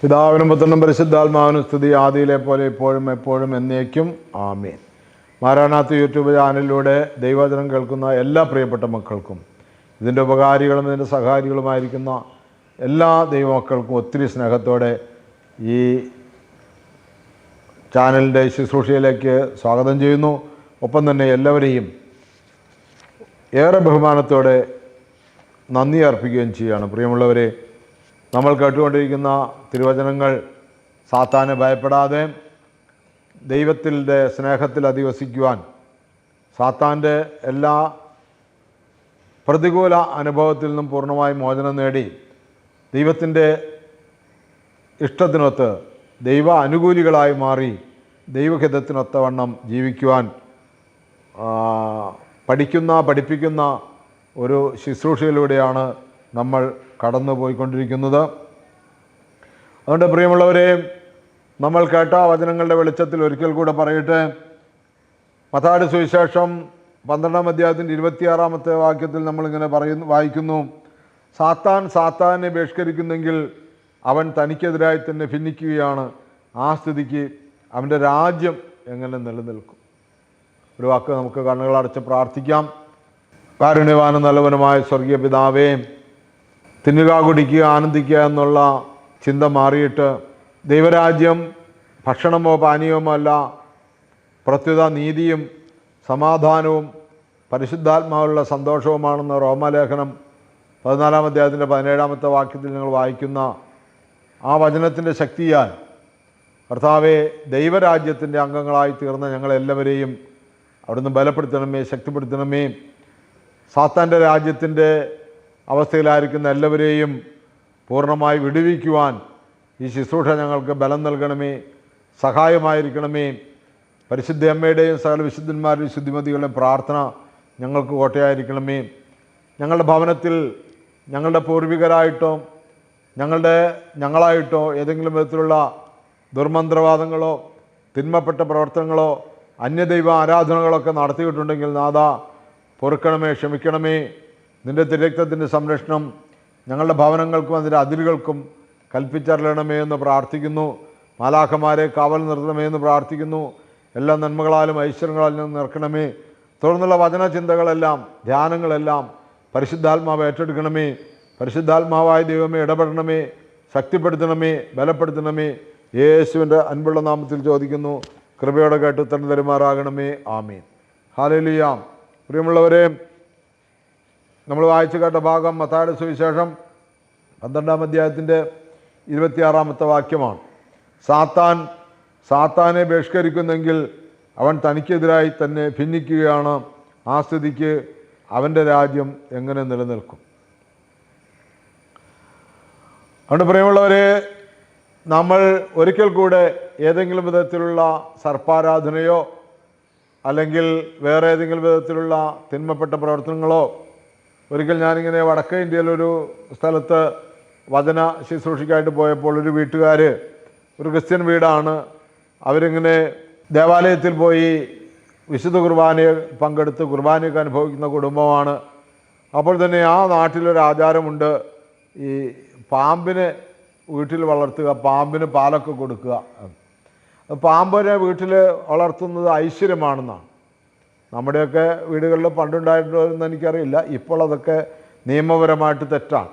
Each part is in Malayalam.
പിതാവിനും പുത്രനും പരിശുദ്ധാത്മാവിനും സ്തുതി, ആദിയിലെ പോലെ ഇപ്പോഴും എപ്പോഴും എന്നേക്കും ആമേൻ. മാരാനാത്ത് യൂട്യൂബ് ചാനലിലൂടെ ദൈവവചനം കേൾക്കുന്ന എല്ലാ പ്രിയപ്പെട്ട മക്കൾക്കും, ഇതിൻ്റെ ഉപകാരികളും ഇതിൻ്റെ സഹകാരികളുമായിരിക്കുന്ന എല്ലാ ദൈവമക്കൾക്കും ഒത്തിരി സ്നേഹത്തോടെ ഈ ചാനലിൻ്റെ ശുശ്രൂഷയിലേക്ക് സ്വാഗതം ചെയ്യുന്നു. ഒപ്പം തന്നെ എല്ലാവരെയും ഏറെ ബഹുമാനത്തോടെ നന്ദി അർപ്പിക്കുകയും ചെയ്യുകയാണ്. പ്രിയമുള്ളവരെ, നമ്മൾ കേട്ടുകൊണ്ടിരിക്കുന്ന തിരുവചനങ്ങൾ സാത്താനെ ഭയപ്പെടാതെ ദൈവത്തിൻ്റെ സ്നേഹത്തിൽ അധിവസിക്കുവാൻ, സാത്താൻ്റെ എല്ലാ പ്രതികൂല അനുഭവത്തിൽ നിന്നും പൂർണ്ണമായി മോചനം നേടി ദൈവത്തിൻ്റെ ഇഷ്ടത്തിനൊത്ത് ദൈവ അനുകൂലികളായി മാറി ദൈവഹിതത്തിനൊത്തവണ്ണം ജീവിക്കുവാൻ പഠിപ്പിക്കുന്ന ഒരു ശുശ്രൂഷയിലൂടെയാണ് നമ്മൾ കടന്നു പോയിക്കൊണ്ടിരിക്കുന്നത്. അതുകൊണ്ട് പ്രിയമുള്ളവരെ, നമ്മൾ കേട്ട വചനങ്ങളുടെ വെളിച്ചത്തിൽ ഒരിക്കൽ കൂടെ പറയട്ടെ. മത്തായിയുടെ സുവിശേഷം 12-ാം അധ്യായത്തിൻ്റെ 26-ാമത്തെ വാക്യത്തിൽ നമ്മളിങ്ങനെ വായിക്കുന്നു, സാത്താനെ ബഹിഷ്കരിക്കുന്നെങ്കിൽ അവൻ തനിക്കെതിരായി തന്നെ ഭിന്നിക്കുകയാണ്. ആ സ്ഥിതിക്ക് അവൻ്റെ രാജ്യം എങ്ങനെ നിലനിൽക്കും? ഒരു വാക്ക് നമുക്ക് കണ്ണുകളടച്ച് പ്രാർത്ഥിക്കാം. കാരുണ്യവാനും നല്ലവനുമായ സ്വർഗീയ പിതാവേ, തിന്നുക, കുടിക്കുക, ആനന്ദിക്കുക എന്നുള്ള ചിന്ത മാറിയിട്ട് ദൈവരാജ്യം ഭക്ഷണമോ പാനീയമോ അല്ല, പ്രത്യുത നീതിയും സമാധാനവും പരിശുദ്ധാത്മാവുള്ള സന്തോഷവുമാണെന്ന് റോമാലേഖനം 14-ാം അധ്യായത്തിൻ്റെ 17-ാമത്തെ വാക്യത്തിൽ നിങ്ങൾ വായിക്കുന്ന ആ വചനത്തിൻ്റെ ശക്തിയാൽ കർത്താവെ, ദൈവരാജ്യത്തിൻ്റെ അംഗങ്ങളായി തീർന്ന ഞങ്ങളെല്ലാവരെയും അവിടുന്ന് ബലപ്പെടുത്തണമേ, ശക്തിപ്പെടുത്തണമേ. സാത്താൻ്റെ രാജ്യത്തിൻ്റെ അവസ്ഥയിലായിരിക്കുന്ന എല്ലാവരെയും പൂർണ്ണമായി വിടുവിക്കുവാൻ ഈ ശുശ്രൂഷ ഞങ്ങൾക്ക് ബലം നൽകണമേ, സഹായമായിരിക്കണമേ. പരിശുദ്ധ അമ്മയുടെയും സകല വിശുദ്ധന്മാരുടെയും ശുദ്ധിമതികളുടെയും പ്രാർത്ഥന ഞങ്ങൾക്ക് കോട്ടയായിരിക്കണമേ. ഞങ്ങളുടെ ഭവനത്തിൽ ഞങ്ങളുടെ പൂർവികരായിട്ടോ ഞങ്ങളായിട്ടോ ഏതെങ്കിലും വിധത്തിലുള്ള ദുർമന്ത്രവാദങ്ങളോ തിന്മപ്പെട്ട പ്രവർത്തനങ്ങളോ അന്യദൈവ ആരാധനകളൊക്കെ നടത്തിയിട്ടുണ്ടെങ്കിൽ നാഥ പൊറുക്കണമേ, ക്ഷമിക്കണമേ. നിൻ്റെ തിരക്തത്തിൻ്റെ സംരക്ഷണം ഞങ്ങളുടെ ഭവനങ്ങൾക്കും അതിൻ്റെ അതിരുകൾക്കും കൽപ്പിച്ചറിയണമേ എന്ന് പ്രാർത്ഥിക്കുന്നു. മാലാഖമാരെ കാവൽ നിർത്തണമേ എന്ന് പ്രാർത്ഥിക്കുന്നു. എല്ലാ നന്മകളാലും ഐശ്വര്യങ്ങളാലും നിറക്കണമേ. തുടർന്നുള്ള വചനചിന്തകളെല്ലാം ധ്യാനങ്ങളെല്ലാം പരിശുദ്ധാത്മാവ് ഏറ്റെടുക്കണമേ. പരിശുദ്ധാത്മാവായ ദൈവമേ ഇടപെടണമേ, ശക്തിപ്പെടുത്തണമേ, ബലപ്പെടുത്തണമേ. യേശുവിൻ്റെ അൻപുള്ള നാമത്തിൽ ചോദിക്കുന്നു, കൃപയോടെ കേട്ട് തന്നെ തരുമാറാകണമേ. ആമീൻ. ഹല്ലേലൂയ. പ്രിയമുള്ളവരെ, നമ്മൾ വായിച്ചു കേട്ട ഭാഗം മത്തായിയുടെ സുവിശേഷം 12-ാം അധ്യായത്തിൻ്റെ 26-ാമത്തെ വാക്യമാണ്. സാത്താനെ ബഹിഷ്കരിക്കുന്നെങ്കിൽ അവൻ തനിക്കെതിരായി തന്നെ ഭിന്നിക്കുകയാണ്. ആ സ്ഥിതിക്ക് അവൻ്റെ രാജ്യം എങ്ങനെ നിലനിൽക്കും? അതുകൊണ്ട് പ്രിയമുള്ളവരെ, നമ്മൾ ഒരിക്കൽ കൂടെ ഏതെങ്കിലും വിധത്തിലുള്ള സർപ്പാരാധനയോ അല്ലെങ്കിൽ വേറെ ഏതെങ്കിലും വിധത്തിലുള്ള തിന്മപ്പെട്ട പ്രവർത്തനങ്ങളോ, ഒരിക്കൽ ഞാനിങ്ങനെ വടക്കേ ഇന്ത്യയിലൊരു സ്ഥലത്ത് വചന ശുശ്രൂഷയ്ക്കായിട്ട് പോയപ്പോൾ ഒരു വീട്ടുകാർ, ഒരു ക്രിസ്ത്യൻ വീടാണ്, അവരിങ്ങനെ ദേവാലയത്തിൽ പോയി വിശുദ്ധ കുർബാനയെ പങ്കെടുത്ത് കുർബാനയൊക്കെ അനുഭവിക്കുന്ന കുടുംബമാണ്. അപ്പോൾ തന്നെ ആ നാട്ടിലൊരു ആചാരമുണ്ട്, ഈ പാമ്പിനെ വീട്ടിൽ വളർത്തുക, പാമ്പിന് പാലൊക്കെ കൊടുക്കുക. പാമ്പിനെ വീട്ടിൽ വളർത്തുന്നത് ഐശ്വര്യമാണെന്നാണ്. നമ്മുടെയൊക്കെ വീടുകളിൽ പണ്ടുണ്ടായിട്ടുണ്ടോയെന്ന് എനിക്കറിയില്ല. ഇപ്പോൾ അതൊക്കെ നിയമപരമായിട്ട് തെറ്റാണ്.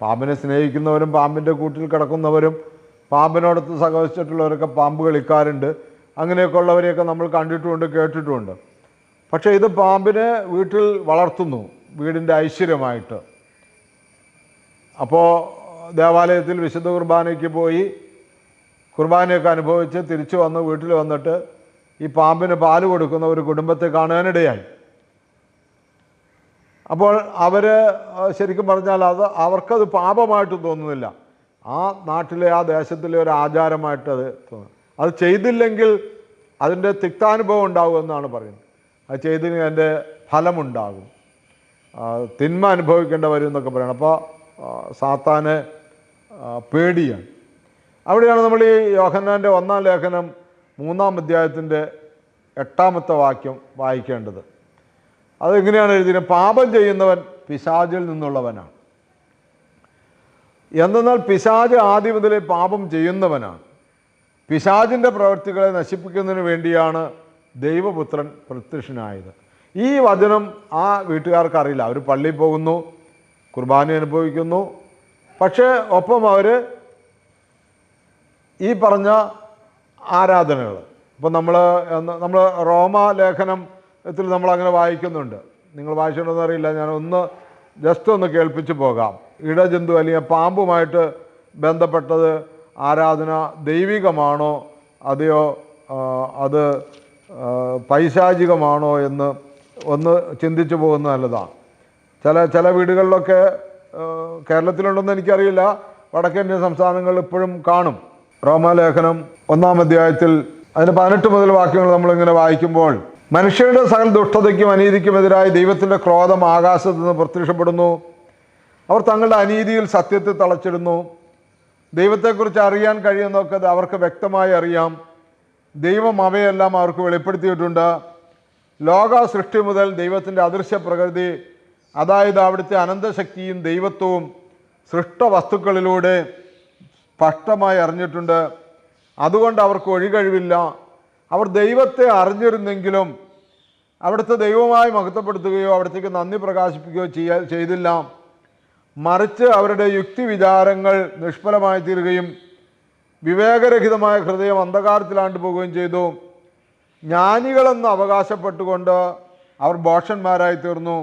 പാമ്പിനെ സ്നേഹിക്കുന്നവരും പാമ്പിൻ്റെ കൂട്ടിൽ കിടക്കുന്നവരും പാമ്പിനോടൊത്ത് സഹവസിച്ചിട്ടുള്ളവരൊക്കെ പാമ്പ് കളിക്കാറുണ്ട്. അങ്ങനെയൊക്കെ ഉള്ളവരെയൊക്കെ നമ്മൾ കണ്ടിട്ടുമുണ്ട്, കേട്ടിട്ടുമുണ്ട്. പക്ഷേ ഇത് പാമ്പിനെ വീട്ടിൽ വളർത്തുന്നു, വീടിൻ്റെ ഐശ്വര്യമായിട്ട്. അപ്പോൾ ദേവാലയത്തിൽ വിശുദ്ധ കുർബാനയ്ക്ക് പോയി കുർബാനയൊക്കെ അനുഭവിച്ച് തിരിച്ചു വന്ന് വീട്ടിൽ വന്നിട്ട് ഈ പാമ്പിന് പാല് കൊടുക്കുന്ന ഒരു കുടുംബത്തെ കാണാനിടയായി. അപ്പോൾ അവർ ശരിക്കും പറഞ്ഞാൽ അവർക്കത് പാപമായിട്ട് തോന്നുന്നില്ല. ആ നാട്ടിലെ ആ ദേശത്തിലെ ഒരു ആചാരമായിട്ട് അത് തോന്നുന്നു. അത് ചെയ്തില്ലെങ്കിൽ അതിൻ്റെ തിക്താനുഭവം ഉണ്ടാകുമെന്നാണ് പറയുന്നത്. അത് ചെയ്തില്ലെങ്കിൽ അതിൻ്റെ ഫലമുണ്ടാകും, തിന്മ അനുഭവിക്കേണ്ട വരും എന്നൊക്കെ പറയണം. അപ്പോൾ സാത്താനെ പേടിയാണ്. അവിടെയാണ് നമ്മൾ ഈ യോഹന്നാൻ്റെ 1-ാം ലേഖനം 3-ാം അധ്യായത്തിൻ്റെ 8-ാമത്തെ വാക്യം വായിക്കേണ്ടത്. അതെങ്ങനെയാണ് എഴുതിയത്? പാപം ചെയ്യുന്നവൻ പിശാചിൽ നിന്നുള്ളവനാണ്. എന്തെന്നാൽ പിശാച് ആദ്യം മുതലേ പാപം ചെയ്യുന്നവനാണ്. പിശാചിൻ്റെ പ്രവൃത്തികളെ നശിപ്പിക്കുന്നതിന് വേണ്ടിയാണ് ദൈവപുത്രൻ പ്രത്യക്ഷനായത്. ഈ വചനം ആ വീട്ടുകാർക്ക് അറിയില്ല. അവർ പള്ളിയിൽ പോകുന്നു, കുർബാന അനുഭവിക്കുന്നു, പക്ഷേ ഒപ്പം അവർ ഈ പറഞ്ഞ ആരാധനകൾ, ഇപ്പം നമ്മൾ റോമാലേഖനത്തിൽ നമ്മളങ്ങനെ വായിക്കുന്നുണ്ട്. നിങ്ങൾ വായിച്ചിട്ടുണ്ടെന്ന് അറിയില്ല, ഞാനൊന്ന് ജസ്റ്റ് ഒന്ന് കേൾപ്പിച്ച് പോകാം. ഇടജന്തു അല്ലെങ്കിൽ പാമ്പുമായിട്ട് ബന്ധപ്പെട്ടത് ആരാധന ദൈവികമാണോ അതെയോ അത് പൈശാചികമാണോ എന്ന് ഒന്ന് ചിന്തിച്ചു പോകുന്നത് നല്ലതാണ്. ചില വീടുകളിലൊക്കെ കേരളത്തിലുണ്ടെന്ന് എനിക്കറിയില്ല, വടക്കേന്ത്യൻ സംസ്ഥാനങ്ങളിൽ ഇപ്പോഴും കാണും. റോമാലേഖനം 1-ാം അധ്യായത്തിൽ അതിന് 18 മുതൽ വാക്യങ്ങൾ നമ്മളിങ്ങനെ വായിക്കുമ്പോൾ, മനുഷ്യരുടെ സകല ദുഷ്ടതയ്ക്കും അനീതിക്കുമെതിരായി ദൈവത്തിൻ്റെ ക്രോധം ആകാശത്ത് നിന്ന് പ്രത്യക്ഷപ്പെടുന്നു. അവർ തങ്ങളുടെ അനീതിയിൽ സത്യത്തെ തളച്ചിടുന്നു. ദൈവത്തെക്കുറിച്ച് അറിയാൻ കഴിയുന്നതൊക്കെ അവർക്ക് വ്യക്തമായി അറിയാം. ദൈവം അവയെല്ലാം അവർക്ക് വെളിപ്പെടുത്തിയിട്ടുണ്ട്. ലോക സൃഷ്ടി മുതൽ ദൈവത്തിൻ്റെ അദൃശ്യ പ്രകൃതി, അതായത് അവിടുത്തെ അനന്തശക്തിയും ദൈവത്വവും സൃഷ്ട വസ്തുക്കളിലൂടെ സ്പഷ്ടമായി അറിഞ്ഞിട്ടുണ്ട്. അതുകൊണ്ട് അവർക്ക് ഒഴികഴിവില്ല. അവർ ദൈവത്തെ അറിഞ്ഞിരുന്നെങ്കിലും അവിടുത്തെ ദൈവമായി മഹത്വപ്പെടുത്തുകയോ അവിടത്തേക്ക് നന്ദി പ്രകാശിപ്പിക്കുകയോ ചെയ്തില്ല. മറിച്ച് അവരുടെ യുക്തി വിചാരങ്ങൾ നിഷ്ഫലമായി തീരുകയും വിവേകരഹിതമായ ഹൃദയം അന്ധകാരത്തിലാണ്ടു പോവുകയും ചെയ്തു. ജ്ഞാനികളെന്ന് അവകാശപ്പെട്ടുകൊണ്ട് അവർ ഭോഷന്മാരായി തീർന്നു.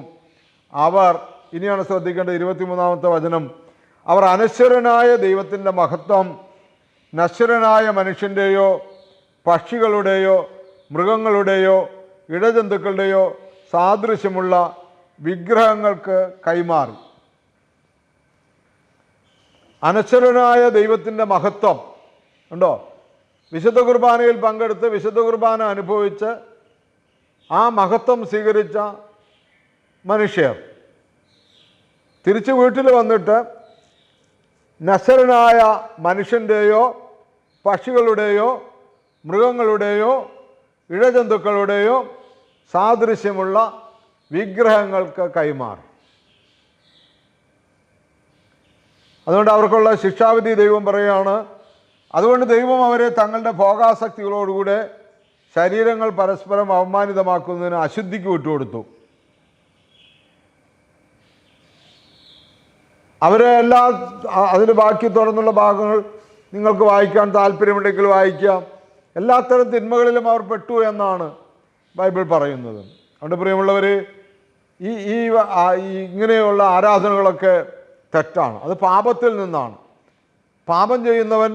അവർ, ഇനിയാണ് ശ്രദ്ധിക്കേണ്ടത് 23-ാമത്തെ വചനം, അവർ അനശ്വരനായ ദൈവത്തിൻ്റെ മഹത്വം നശ്വരനായ മനുഷ്യൻ്റെയോ പക്ഷികളുടെയോ മൃഗങ്ങളുടെയോ ഇഴജന്തുക്കളുടെയോ സാദൃശ്യമുള്ള വിഗ്രഹങ്ങൾക്ക് കൈമാറി. അനശ്വരനായ ദൈവത്തിൻ്റെ മഹത്വം ഉണ്ടോ? വിശുദ്ധ കുർബാനയിൽ പങ്കെടുത്ത് വിശുദ്ധ കുർബാന അനുഭവിച്ച് ആ മഹത്വം സ്വീകരിച്ച മനുഷ്യർ തിരിച്ച് വീട്ടിൽ വന്നിട്ട് നശ്വരനായ മനുഷ്യൻ്റെയോ പക്ഷികളുടെയോ മൃഗങ്ങളുടെയോ ഇഴജന്തുക്കളുടെയോ സാദൃശ്യമുള്ള വിഗ്രഹങ്ങൾക്ക് കൈമാറി. അതുകൊണ്ട് അവർക്കുള്ള ശിക്ഷാവിധി ദൈവം പറയുകയാണ്. അതുകൊണ്ട് ദൈവം അവരെ തങ്ങളുടെ ഭോഗാസക്തികളോടുകൂടെ ശരീരങ്ങൾ പരസ്പരം അവമാനിതമാക്കുന്നതിന് അശുദ്ധിക്ക് വിട്ടുകൊടുത്തു. അവരെ അതിന് ബാക്കി തുടർന്നുള്ള ഭാഗങ്ങൾ നിങ്ങൾക്ക് വായിക്കാൻ താല്പര്യമുണ്ടെങ്കിൽ വായിക്കാം. എല്ലാത്തരം തിന്മകളിലും അവർ പെട്ടു എന്നാണ് ബൈബിൾ പറയുന്നത്. അതുകൊണ്ട് പ്രിയമുള്ളവർ, ഇങ്ങനെയുള്ള ആരാധനകളൊക്കെ തെറ്റാണ്. അത് പാപത്തിൽ നിന്നാണ്. പാപം ചെയ്യുന്നവൻ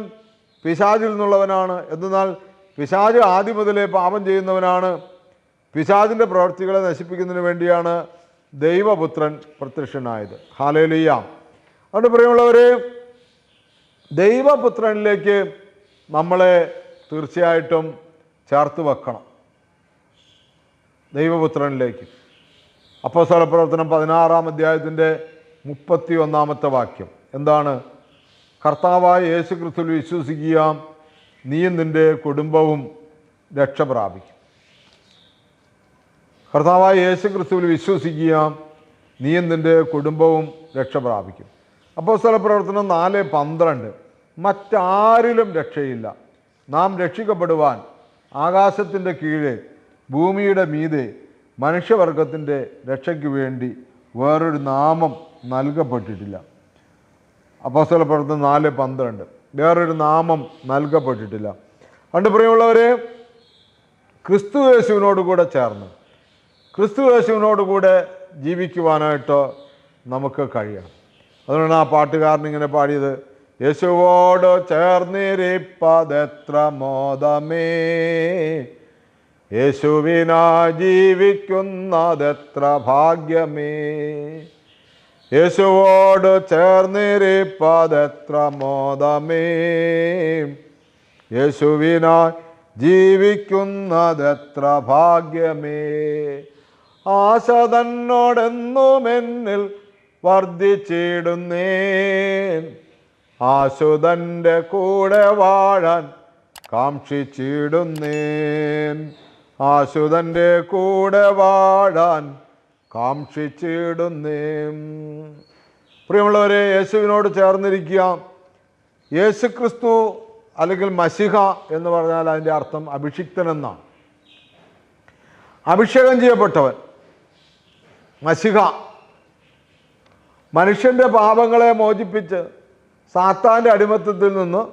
പിശാചിൽ നിന്നുള്ളവനാണ്. എന്നാൽ പിശാച് ആദ്യം മുതലേ പാപം ചെയ്യുന്നവനാണ്. പിശാചിൻ്റെ പ്രവൃത്തികളെ നശിപ്പിക്കുന്നതിന് വേണ്ടിയാണ് ദൈവപുത്രൻ പ്രത്യക്ഷനായത്. ഹല്ലേലൂയ. അതുകൊണ്ട് പ്രിയമുള്ളവർ, ദൈവപുത്രനിലേക്ക് നമ്മളെ തീർച്ചയായിട്ടും ചേർത്ത് വെക്കണം. ദൈവപുത്രനിലേക്ക്. അപ്പോസ്തല പ്രവർത്തനം 16-ാം അധ്യായത്തിൻ്റെ 31-ാമത്തെ വാക്യം എന്താണ്? കർത്താവായ യേശു ക്രിസ്തുവിൽ വിശ്വസിക്കുക, നീയും നിൻ്റെ കുടുംബവും രക്ഷ പ്രാപിക്കും. കർത്താവായ യേശു ക്രിസ്തുവിൽ വിശ്വസിക്കുക, നീയും നിൻ്റെ കുടുംബവും രക്ഷ പ്രാപിക്കും. അപ്പോസ്തല പ്രവർത്തനം 4:12 മറ്റാരിലും രക്ഷയില്ല. നാം രക്ഷിക്കപ്പെടുവാൻ ആകാശത്തിൻ്റെ കീഴെ ഭൂമിയുടെ മീതെ മനുഷ്യവർഗത്തിൻ്റെ രക്ഷയ്ക്ക് വേണ്ടി വേറൊരു നാമം നൽകപ്പെട്ടിട്ടില്ല. അപ്പോസ്തല പ്രവർത്തനം 4:12 വേറൊരു നാമം നൽകപ്പെട്ടിട്ടില്ല. അതുകൊണ്ട് പ്രിയമുള്ളവരെ, ക്രിസ്തു യേശുവിനോടുകൂടെ ചേർന്ന് ക്രിസ്തു യേശുവിനോടുകൂടെ ജീവിക്കുവാനായിട്ട് നമുക്ക് കഴിയണം. അതുകൊണ്ടാണ് ആ പാട്ടുകാരൻ ഇങ്ങനെ പാടിയത്, യേശുവോട് ചേർന്നിരിപ്പതെത്ര മോദമേ, യേശുവിനാ ജീവിക്കുന്നതെത്ര ഭാഗ്യമേ, യേശുവോട് ചേർന്നിരിപ്പതെത്ര മോദമേ, യേശുവിനാ ജീവിക്കുന്നതെത്ര ഭാഗ്യമേ. ആശ തന്നോടെന്നും എന്നിൽ വർദ്ധിച്ചിടുന്നേൻ, ആശുതൻ്റെ കൂടെ വാഴാൻ കാക്ഷിച്ചിടുന്നേൻ, ആശുതൻ്റെ കൂടെ വാഴാൻ കാക്ഷിച്ചിടുന്നേൻ. പ്രിയമുള്ളവരെ, യേശുവിനോട് ചേർന്നിരിക്കുക. യേശു ക്രിസ്തു അല്ലെങ്കിൽ മശിഹ എന്ന് പറഞ്ഞാൽ അതിൻ്റെ അർത്ഥം അഭിഷിക്തൻ എന്നാണ്. അഭിഷേകം ചെയ്യപ്പെട്ടവൻ മശിഹ, മനുഷ്യൻ്റെ പാപങ്ങളെ മോചിപ്പിച്ച് സാത്താൻ്റെ അടിമത്തത്തിൽ നിന്ന്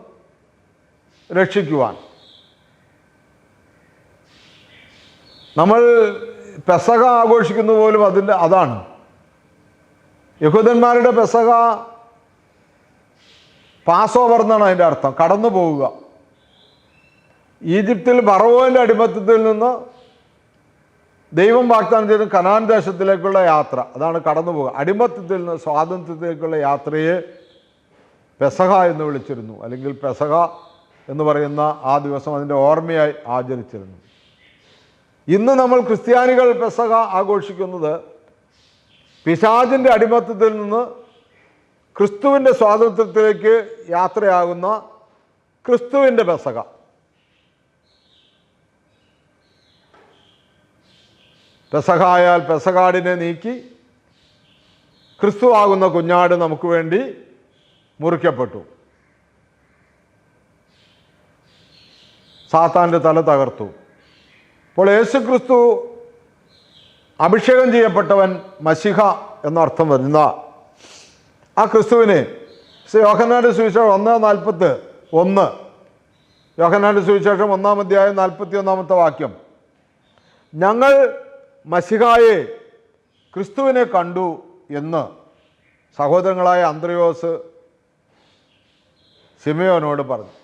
രക്ഷിക്കുവാൻ. നമ്മൾ പെസഹ ആഘോഷിക്കുന്ന പോലും അതാണ്. യഹൂദന്മാരുടെ പെസഹ പാസ് ഓവർ എന്നാണ് അതിൻ്റെ അർത്ഥം, കടന്നു പോവുക. ഈജിപ്തിൽ ഫറവോൻ്റെ അടിമത്തത്തിൽ നിന്ന് ദൈവം വാഗ്ദാനം ചെയ്ത കനാൻ ദേശത്തിലേക്കുള്ള യാത്ര, അതാണ് കടന്നു പോവുക. അടിമത്തത്തിൽ നിന്ന് സ്വാതന്ത്ര്യത്തിലേക്കുള്ള യാത്രയെ പെസഹ എന്ന് വിളിച്ചിരുന്നു, അല്ലെങ്കിൽ പെസഹ എന്ന് പറയുന്ന ആ ദിവസം അതിൻ്റെ ഓർമ്മയായി ആചരിച്ചിരുന്നു. ഇന്ന് നമ്മൾ ക്രിസ്ത്യാനികൾ പെസഹ ആഘോഷിക്കുന്നത് പിശാചിൻ്റെ അടിമത്തത്തിൽ നിന്ന് ക്രിസ്തുവിൻ്റെ സ്വാതന്ത്ര്യത്തിലേക്ക് യാത്രയാകുന്ന ക്രിസ്തുവിൻ്റെ പെസഹ. പെസഹായാൽ പെസഹാടിനെ നീക്കി ക്രിസ്തു ആകുന്ന കുഞ്ഞാട് നമുക്ക് വേണ്ടി മുറിക്കപ്പെട്ടു. സാത്താൻ്റെ തല തകർത്തു. അപ്പോൾ യേശു ക്രിസ്തു അഭിഷേകം ചെയ്യപ്പെട്ടവൻ മശിഹ എന്നർത്ഥം വരുന്ന ആ ക്രിസ്തുവിനെ യോഹന്നാന്റെ സുവിശേഷം 1:41, യോഹന്നാന്റെ സുവിശേഷം 1-ാം അധ്യായം 41-ാമത്തെ വാക്യം, ഞങ്ങൾ മശിഹായെ ക്രിസ്തുവിനെ കണ്ടു എന്ന് സഹോദരങ്ങളായ അന്ത്രയോസ് ശിമയോനോട് പറഞ്ഞു.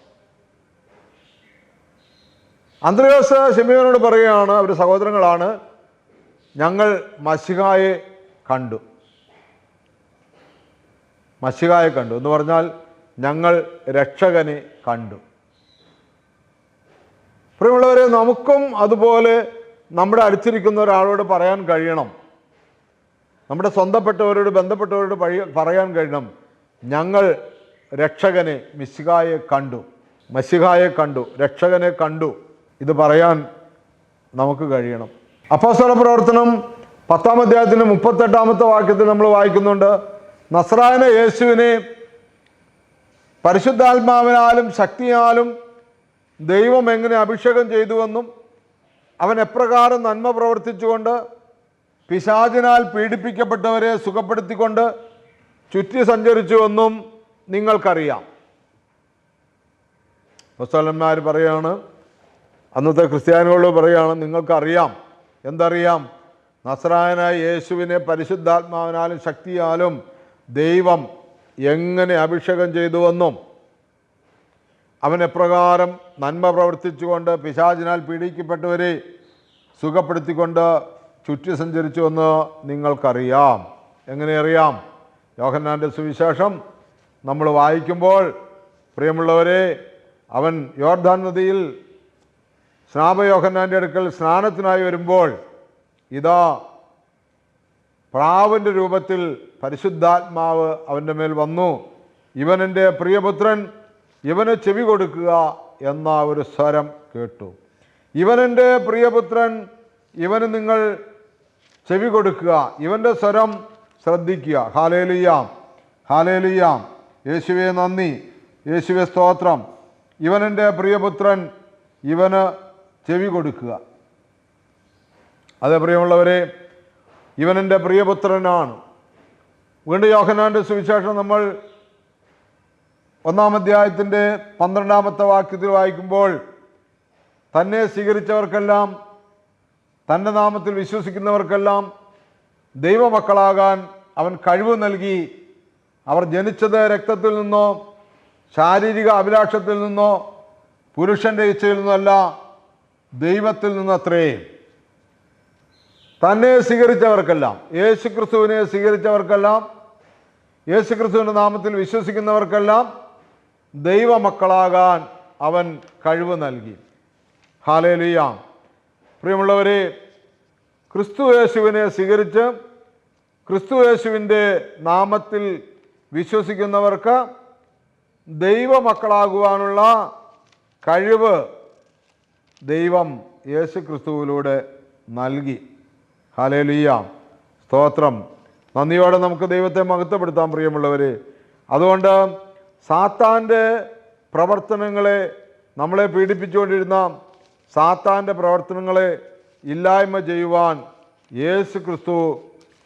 അന്ത്രയോസ് ശിമയോനോട് പറയുകയാണ്, അവർ സഹോദരങ്ങളാണ്, ഞങ്ങൾ മശിഹായെ കണ്ടു. മശിഹായെ കണ്ടു എന്ന് പറഞ്ഞാൽ ഞങ്ങൾ രക്ഷകനെ കണ്ടു. പ്രിയമുള്ളവരെ, നമുക്കും അതുപോലെ നമ്മുടെ അടുത്തിരിക്കുന്ന ഒരാളോട് പറയാൻ കഴിയണം, നമ്മുടെ സ്വന്തപ്പെട്ടവരോട് ബന്ധപ്പെട്ടവരോട് പറയാൻ കഴിയണം, ഞങ്ങൾ രക്ഷകനെ മശിഹായെ കണ്ടു, മശിഹായെ കണ്ടു, രക്ഷകനെ കണ്ടു. ഇത് പറയാൻ നമുക്ക് കഴിയണം. അപ്പോസ്തല പ്രവർത്തനം 10-ാം അധ്യായത്തിൻ്റെ 38-ാമത്തെ വാക്യത്തിൽ നമ്മൾ വായിക്കുന്നുണ്ട്, നസ്രായന യേശുവിനെ പരിശുദ്ധാത്മാവിനാലും ശക്തിയാലും ദൈവം എങ്ങനെ അഭിഷേകം ചെയ്തുവെന്നും അവൻ എപ്രകാരം നന്മ പ്രവർത്തിച്ചുകൊണ്ട് പിശാചിനാൽ പീഡിപ്പിക്കപ്പെട്ടവരെ സുഖപ്പെടുത്തിക്കൊണ്ട് ചുറ്റി സഞ്ചരിച്ചുവെന്നും നിങ്ങൾക്കറിയാം. അപ്പോസ്തലന്മാർ പറയുകയാണ്, അന്നത്തെ ക്രിസ്ത്യാനികളോട് പറയുകയാണ്, നിങ്ങൾക്കറിയാം. എന്തറിയാം? നസ്രായനായ യേശുവിനെ പരിശുദ്ധാത്മാവിനാലും ശക്തിയാലും ദൈവം എങ്ങനെ അഭിഷേകം ചെയ്തുവെന്നും അവൻ എപ്രകാരം നന്മ പ്രവർത്തിച്ചുകൊണ്ട് പിശാചിനാൽ പീഡിക്കപ്പെട്ടവരെ സുഖപ്പെടുത്തിക്കൊണ്ട് ചുറ്റി സഞ്ചരിച്ചുവെന്ന് നിങ്ങൾക്കറിയാം. എങ്ങനെ അറിയാം? യോഹന്നാൻ്റെ സുവിശേഷം നമ്മൾ വായിക്കുമ്പോൾ, പ്രിയമുള്ളവരെ, അവൻ യോർദാൻ നദിയിൽ സ്നാപയോഹന്നാൻ്റെ അടുക്കൽ സ്നാനത്തിനായി വരുമ്പോൾ ഇതാ പ്രാവിൻ്റെ രൂപത്തിൽ പരിശുദ്ധാത്മാവ് അവൻ്റെ മേൽ വന്നു. ഇവൻ എൻ്റെ പ്രിയപുത്രൻ, ഇവന് ചെവി കൊടുക്കുക എന്ന ഒരു സ്വരം കേട്ടു. ഇവൻ എൻ്റെ പ്രിയപുത്രൻ, ഇവന് നിങ്ങൾ ചെവി കൊടുക്കുക, ഇവൻ്റെ സ്വരം ശ്രദ്ധിക്കുക. ഹാലേലുയ്യാം, ഹാലേലുയ്യാം. യേശുവേ നന്ദി, യേശുവേ സ്തോത്രം. ഇവൻ എൻ്റെ പ്രിയപുത്രൻ, ഇവന് ചെവി കൊടുക്കുക. അതേ പ്രിയമുള്ളവരെ, ഇവൻ എൻ്റെ പ്രിയപുത്രനാണ്. വീണ്ടും യോഹന്നാൻ്റെ സുവിശേഷം നമ്മൾ 1-ാം അധ്യായത്തിൻ്റെ 12-ാമത്തെ വാക്യത്തിൽ വായിക്കുമ്പോൾ, തന്നെ സ്വീകരിച്ചവർക്കെല്ലാം, തൻ്റെ നാമത്തിൽ വിശ്വസിക്കുന്നവർക്കെല്ലാം ദൈവമക്കളാകാൻ അവൻ കഴിവ് നൽകി. അവർ ജനിച്ചത് രക്തത്തിൽ നിന്നോ ശാരീരിക അഭിലാഷത്തിൽ നിന്നോ പുരുഷൻ്റെ ഇച്ഛയിൽ നിന്നല്ല, ദൈവത്തിൽ നിന്നത്രേ. തന്നെ സ്വീകരിച്ചവർക്കെല്ലാം, യേശുക്രിസ്തുവിനെ സ്വീകരിച്ചവർക്കെല്ലാം, യേശുക്രിസ്തുവിൻ്റെ നാമത്തിൽ വിശ്വസിക്കുന്നവർക്കെല്ലാം ദൈവമക്കളാകാൻ അവൻ കഴിവ് നൽകി. ഹല്ലേലൂയ. പ്രിയമുള്ളവരെ, ക്രിസ്തു യേശുവിനെ സ്വീകരിച്ച് ക്രിസ്തു യേശുവിൻ്റെ നാമത്തിൽ വിശ്വസിക്കുന്നവർക്ക് ദൈവമക്കളാകുവാനുള്ള കഴിവ് ദൈവം യേശു ക്രിസ്തുവിലൂടെ നൽകി. ഹല്ലേലൂയ, സ്തോത്രം. നന്ദിയോടെ നമുക്ക് ദൈവത്തെ മഹത്വപ്പെടുത്താൻ പ്രിയമുള്ളവർ. അതുകൊണ്ട് സാത്താൻ്റെ പ്രവർത്തനങ്ങളെ, നമ്മളെ പീഡിപ്പിച്ചുകൊണ്ടിരുന്ന സാത്താൻ്റെ പ്രവർത്തനങ്ങളെ ഇല്ലായ്മ ചെയ്യുവാൻ യേശു ക്രിസ്തു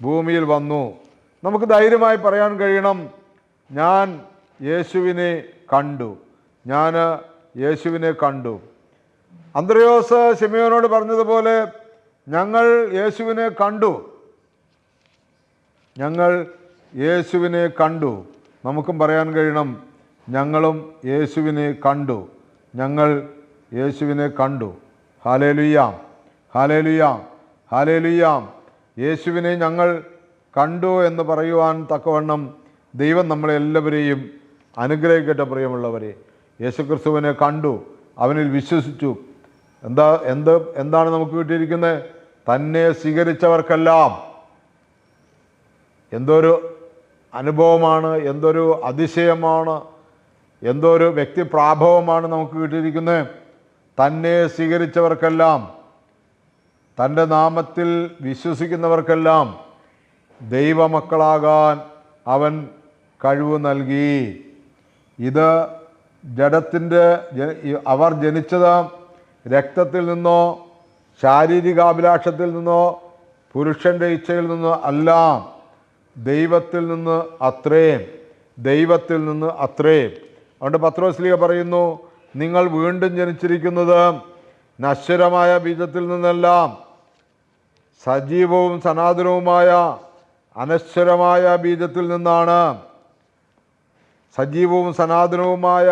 ഭൂമിയിൽ വന്നു. നമുക്ക് ധൈര്യമായി പറയാൻ കഴിയണം, ഞാൻ യേശുവിനെ കണ്ടു, ഞാൻ യേശുവിനെ കണ്ടു. അന്ത്രയോസ് ശിമയോനോട് പറഞ്ഞതുപോലെ ഞങ്ങൾ യേശുവിനെ കണ്ടു, ഞങ്ങൾ യേശുവിനെ കണ്ടു. നമുക്കും പറയാൻ കഴിയണം, ഞങ്ങളും യേശുവിനെ കണ്ടു, ഞങ്ങൾ യേശുവിനെ കണ്ടു. Hallelujah, hallelujah, hallelujah. യേശുവിനെ ഞങ്ങൾ കണ്ടു എന്ന് പറയുവാൻ തക്കവണ്ണം ദൈവം നമ്മളെല്ലാവരെയും അനുഗ്രഹിക്കട്ടെ. പ്രിയമുള്ളവരെ, യേശുക്രിസ്തുവിനെ കണ്ടു, അവനിൽ വിശ്വസിച്ചു. എന്താണ് നമുക്ക് കിട്ടിയിരിക്കുന്നത്? തന്നെ സ്വീകരിച്ചവർക്കെല്ലാം. എന്തൊരു അനുഭവമാണ്, എന്തൊരു അതിശയമാണ്, എന്തൊരു വ്യക്തിപ്രാഭവമാണ് നമുക്ക് കിട്ടിയിരിക്കുന്നത്. തന്നെ സ്വീകരിച്ചവർക്കെല്ലാം, തൻ്റെ നാമത്തിൽ വിശ്വസിക്കുന്നവർക്കെല്ലാം ദൈവമക്കളാകാൻ അവൻ കഴിവ് നൽകി. ഇത് അവർ ജനിച്ചത് രക്തത്തിൽ നിന്നോ ശാരീരികാഭിലാഷത്തിൽ നിന്നോ പുരുഷൻ്റെ ഇച്ഛയിൽ നിന്നോ അല്ല, ദൈവത്തിൽ നിന്ന് അത്രേ, ദൈവത്തിൽ നിന്ന് അത്രേ. അതുകൊണ്ട് പത്രോസ്ലീഹ പറയുന്നു, നിങ്ങൾ വീണ്ടും ജനിച്ചിരിക്കുന്നത് നശ്വരമായ ബീജത്തിൽ നിന്നല്ല, സജീവവും സനാതനവുമായ അനശ്വരമായ ബീജത്തിൽ നിന്നാണ്. സജീവവും സനാതനവുമായ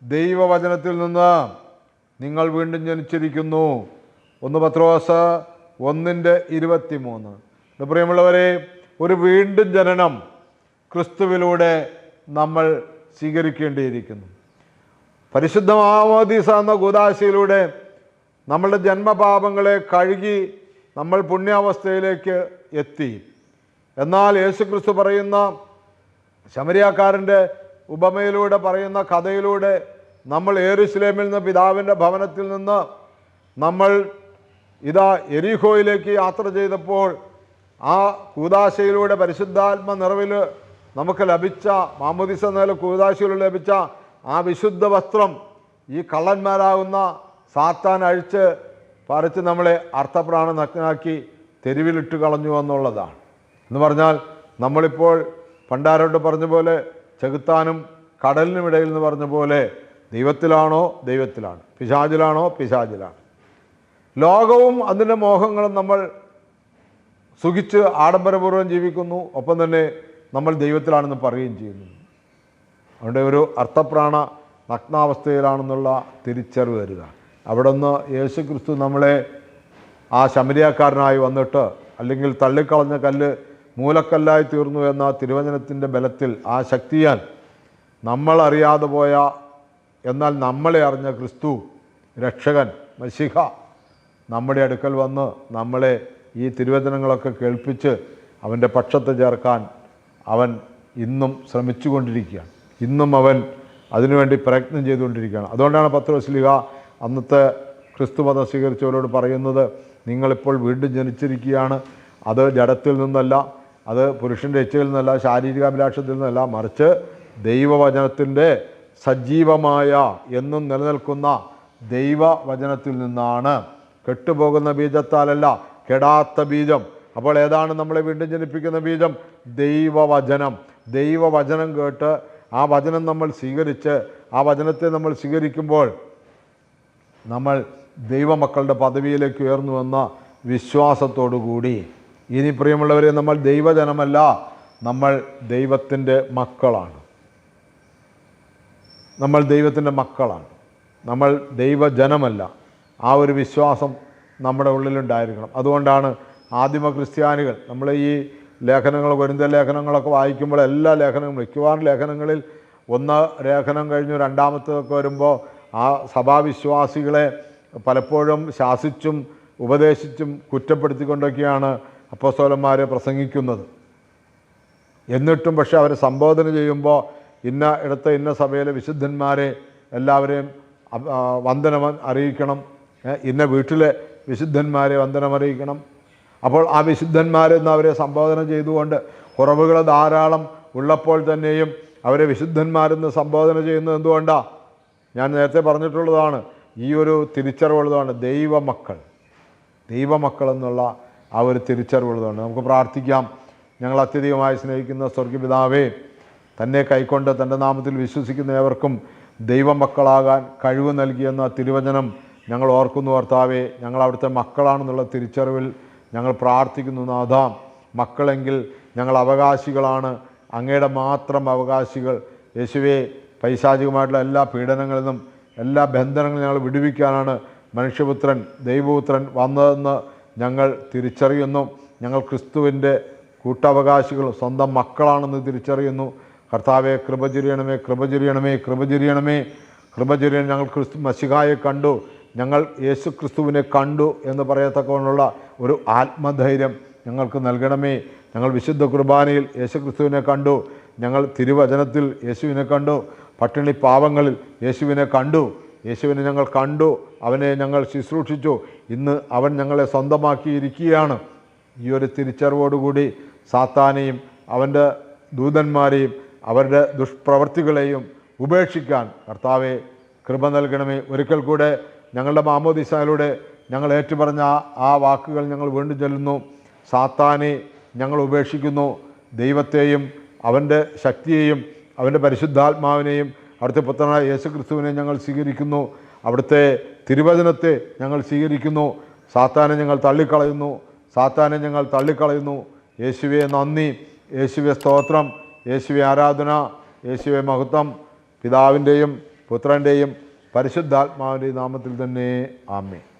ദൈവവചനത്തിൽ നിന്ന് നിങ്ങൾ വീണ്ടും ജനിച്ചിരിക്കുന്നു. 1 പത്രോസ് 1:23. പ്രിയമുള്ളവരെ, ഒരു വീണ്ടും ജനനം ക്രിസ്തുവിലൂടെ നമ്മൾ സ്വീകരിക്കേണ്ടിയിരിക്കുന്നു. പരിശുദ്ധ മാമോദീസ എന്ന കൂദാശയിലൂടെ നമ്മളുടെ ജന്മപാപങ്ങളെ കഴുകി നമ്മൾ പുണ്യാവസ്ഥയിലേക്ക് എത്തി. എന്നാൽ യേശുക്രിസ്തു പറയുന്ന ശമരിയാക്കാരൻ്റെ ഉപമയിലൂടെ പറയുന്ന കഥയിലൂടെ നമ്മൾ യെരൂശലേമിൽ നിന്ന്, പിതാവിൻ്റെ ഭവനത്തിൽ നിന്ന് നമ്മൾ എരീഹോയിലേക്ക് യാത്ര ചെയ്തപ്പോൾ ആ കൂദാശയിലൂടെ പരിശുദ്ധാത്മ നിറവിൽ നമുക്ക് ലഭിച്ച, മാമോദീസ എന്ന കൂദാശയിലൂടെ ലഭിച്ച ആ വിശുദ്ധ വസ്ത്രം ഈ കള്ളന്മാരാകുന്ന സാത്താൻ അഴിച്ച് പറിച്ച് നമ്മളെ അർത്ഥപ്രാണ നഗ്നാക്കി തെരുവിലിട്ട് കളഞ്ഞു എന്നുള്ളതാണ്. എന്ന് പറഞ്ഞാൽ നമ്മളിപ്പോൾ പണ്ടാരോട് പറഞ്ഞ പോലെ ചെകുത്താനും കടലിനും ഇടയിൽ എന്ന് പറഞ്ഞ പോലെ ദൈവത്തിലാണോ ദൈവത്തിലാണ്, പിശാചിലാണോ പിശാചിലാണ്. ലോകവും അതിൻ്റെ മോഹങ്ങളും നമ്മൾ സുഖിച്ച് ആഡംബരപൂർവ്വം ജീവിക്കുന്നു, ഒപ്പം തന്നെ നമ്മൾ ദൈവത്തിലാണെന്ന് പറയുകയും ചെയ്യുന്നു. അതുകൊണ്ട് ഒരു അർത്ഥപ്രാണ നഗ്നാവസ്ഥയിലാണെന്നുള്ള തിരിച്ചറിവ് വരിക. അവിടെ നിന്ന് യേശുക്രിസ്തു നമ്മളെ ആ ശമരിയാക്കാരനായി വന്നിട്ട്, അല്ലെങ്കിൽ തള്ളിക്കളഞ്ഞ കല്ല് മൂലക്കല്ലായി തീർന്നു എന്ന തിരുവചനത്തിൻ്റെ ബലത്തിൽ, ആ ശക്തിയാൽ നമ്മൾ അറിയാതെ പോയ എന്നാൽ നമ്മളെ അറിഞ്ഞ ക്രിസ്തു രക്ഷകൻ മശിഹ നമ്മുടെ അടുക്കൽ വന്ന് നമ്മളെ ഈ തിരുവചനങ്ങളൊക്കെ കേൾപ്പിച്ച് അവൻ്റെ പക്ഷത്ത് ചേർക്കാൻ അവൻ ഇന്നും ശ്രമിച്ചുകൊണ്ടിരിക്കുകയാണ്. ഇന്നും അവൻ അതിനുവേണ്ടി പ്രയത്നം ചെയ്തുകൊണ്ടിരിക്കുകയാണ്. അതുകൊണ്ടാണ് പത്രോസ്ലീഹ അന്നത്തെ ക്രിസ്തുമതം സ്വീകരിച്ചവരോട് പറയുന്നത്, നിങ്ങളിപ്പോൾ വീണ്ടും ജനിച്ചിരിക്കുകയാണ്. അത് ജഡത്തിൽ നിന്നല്ല, അത് പുരുഷൻ്റെ ഇച്ഛയിൽ നിന്നല്ല, ശാരീരികാഭിലാഷത്തിൽ നിന്നല്ല, മറിച്ച് ദൈവവചനത്തിൻ്റെ സജീവമായ എന്നും നിലനിൽക്കുന്ന ദൈവവചനത്തിൽ നിന്നാണ്. കെട്ടുപോകുന്ന ബീജത്താലല്ല, കെടാത്ത ബീജം. അപ്പോൾ ഏതാണ് നമ്മളെ വീണ്ടും ജനിപ്പിക്കുന്ന ബീജം? ദൈവവചനം. ദൈവവചനം കേട്ട് ആ വചനം നമ്മൾ സ്വീകരിച്ച്, ആ വചനത്തെ നമ്മൾ സ്വീകരിക്കുമ്പോൾ നമ്മൾ ദൈവമക്കളുടെ പദവിയിലേക്ക് ഉയർന്നു വന്ന വിശ്വാസത്തോടു കൂടി, ഇനി പ്രിയമുള്ളവരെ, നമ്മൾ ദൈവജനമല്ല, നമ്മൾ ദൈവത്തിൻ്റെ മക്കളാണ്. നമ്മൾ ദൈവത്തിൻ്റെ മക്കളാണ്, നമ്മൾ ദൈവജനമല്ല. ആ ഒരു വിശ്വാസം നമ്മുടെ ഉള്ളിലുണ്ടായിരിക്കണം. അതുകൊണ്ടാണ് ആദിമ ക്രിസ്ത്യാനികൾ, നമ്മൾ ഈ ലേഖനങ്ങൾ, വരുന്ന ലേഖനങ്ങളൊക്കെ വായിക്കുമ്പോൾ എല്ലാ ലേഖനങ്ങളും, മിക്കവാറും ലേഖനങ്ങളിൽ ഒന്ന് ലേഖനം കഴിഞ്ഞു രണ്ടാമത്തേതൊക്കെ വരുമ്പോൾ ആ സഭാവിശ്വാസികളെ പലപ്പോഴും ശാസിച്ചും ഉപദേശിച്ചും കുറ്റപ്പെടുത്തിക്കൊണ്ടൊക്കെയാണ് അപ്പോസ്തലന്മാരെ പ്രസംഗിക്കുന്നത്. എന്നിട്ടും പക്ഷെ അവരെ സംബോധന ചെയ്യുമ്പോൾ ഇന്ന ഇടത്ത് ഇന്ന സഭയിലെ വിശുദ്ധന്മാരെ എല്ലാവരെയും വന്ദനം അറിയിക്കണം, ഇന്ന വീട്ടിലെ വിശുദ്ധന്മാരെ വന്ദനം അറിയിക്കണം, അപ്പോൾ ആ വിശുദ്ധന്മാരെന്ന് അവരെ സംബോധന ചെയ്തുകൊണ്ട് കുറവുകൾ ധാരാളം ഉള്ളപ്പോൾ തന്നെയും അവരെ വിശുദ്ധന്മാരെന്ന് സംബോധന ചെയ്യുന്നത് എന്തുകൊണ്ടാണ്? ഞാൻ നേരത്തെ പറഞ്ഞിട്ടുള്ളതാണ്, ഈ ഒരു തിരിച്ചറിവുള്ളതാണ് ദൈവമക്കൾ എന്നുള്ള ആ ഒരു തിരിച്ചറിവുള്ളതാണ്. നമുക്ക് പ്രാർത്ഥിക്കാം. ഞങ്ങൾ അത്യധികമായി സ്നേഹിക്കുന്ന സ്വർഗ്ഗപിതാവേ, തന്നെ കൈക്കൊണ്ട് തൻ്റെ നാമത്തിൽ വിശ്വസിക്കുന്ന ഏവർക്കും ദൈവമക്കളാകാൻ കഴിവ് നൽകിയെന്ന തിരുവചനം ഞങ്ങൾ ഓർക്കുന്നു കർത്താവേ. ഞങ്ങൾ അവിടുത്തെ മക്കളാണെന്നുള്ള തിരിച്ചറിവിൽ ഞങ്ങൾ പ്രാർത്ഥിക്കുന്നു നാഥാ. മക്കളെങ്കിൽ ഞങ്ങൾ അവകാശികളാണ്, അങ്ങയുടെ മാത്രം അവകാശികൾ. യേശുവേ, പൈശാചികമായിട്ടുള്ള എല്ലാ പീഡനങ്ങളിൽ നിന്നും എല്ലാ ബന്ധനങ്ങളും ഞങ്ങൾ വിടുവിക്കാനാണ് മനുഷ്യപുത്രൻ ദൈവപുത്രൻ വന്നതെന്ന് ഞങ്ങൾ തിരിച്ചറിയുന്നു. ഞങ്ങൾ ക്രിസ്തുവിൻ്റെ കൂട്ടവകാശികളും സ്വന്തം മക്കളാണെന്ന് തിരിച്ചറിയുന്നു കർത്താവെ. കൃപ ചൊരിയണമേ. ഞങ്ങൾ ക്രിസ്തു മശിഹായെ കണ്ടു, ഞങ്ങൾ യേശു ക്രിസ്തുവിനെ കണ്ടു എന്ന് പറയത്തക്കവണ്ണമുള്ള ഒരു ആത്മധൈര്യം ഞങ്ങൾക്ക് നൽകണമേ. ഞങ്ങൾ വിശുദ്ധ കുർബാനയിൽ യേശു ക്രിസ്തുവിനെ കണ്ടു, ഞങ്ങൾ തിരുവചനത്തിൽ യേശുവിനെ കണ്ടു, പട്ടിണി പാവങ്ങളിൽ യേശുവിനെ കണ്ടു. യേശുവിനെ ഞങ്ങൾ കണ്ടു, അവനെ ഞങ്ങൾ ശുശ്രൂഷിച്ചു. ഇന്ന് അവൻ ഞങ്ങളെ സ്വന്തമാക്കിയിരിക്കുകയാണ്. ഈ ഒരു തിരിച്ചറിവോടുകൂടി സാത്താനെയും അവൻ്റെ ദൂതന്മാരെയും അവരുടെ ദുഷ്പ്രവർത്തികളെയും ഉപേക്ഷിക്കാൻ കർത്താവെ കൃപ നൽകണമേ. ഒരിക്കൽ കൂടെ ഞങ്ങളുടെ മാമോദീസയിലൂടെ ഞങ്ങൾ ഏറ്റുപറഞ്ഞ ആ വാക്കുകൾ ഞങ്ങൾ വീണ്ടും ചൊല്ലുന്നു. സാത്താനെ ഞങ്ങൾ ഉപേക്ഷിക്കുന്നു, ദൈവത്തെയും അവൻ്റെ ശക്തിയെയും അവൻ്റെ പരിശുദ്ധാത്മാവിനെയും അവിടുത്തെ പുത്രനായ യേശു ക്രിസ്തുവിനെ ഞങ്ങൾ സ്വീകരിക്കുന്നു. അവിടുത്തെ തിരുവചനത്തെ ഞങ്ങൾ സ്വീകരിക്കുന്നു. സാത്താനെ ഞങ്ങൾ തള്ളിക്കളയുന്നു. യേശുവെ നന്ദി, യേശുവെ സ്തോത്രം, യേശുവെ ആരാധന, യേശുവെ മഹത്വം. പിതാവിൻ്റെയും പുത്രൻ്റെയും പരിശുദ്ധാത്മാവിൻ്റെയും നാമത്തിൽ തന്നെ ആമേൻ.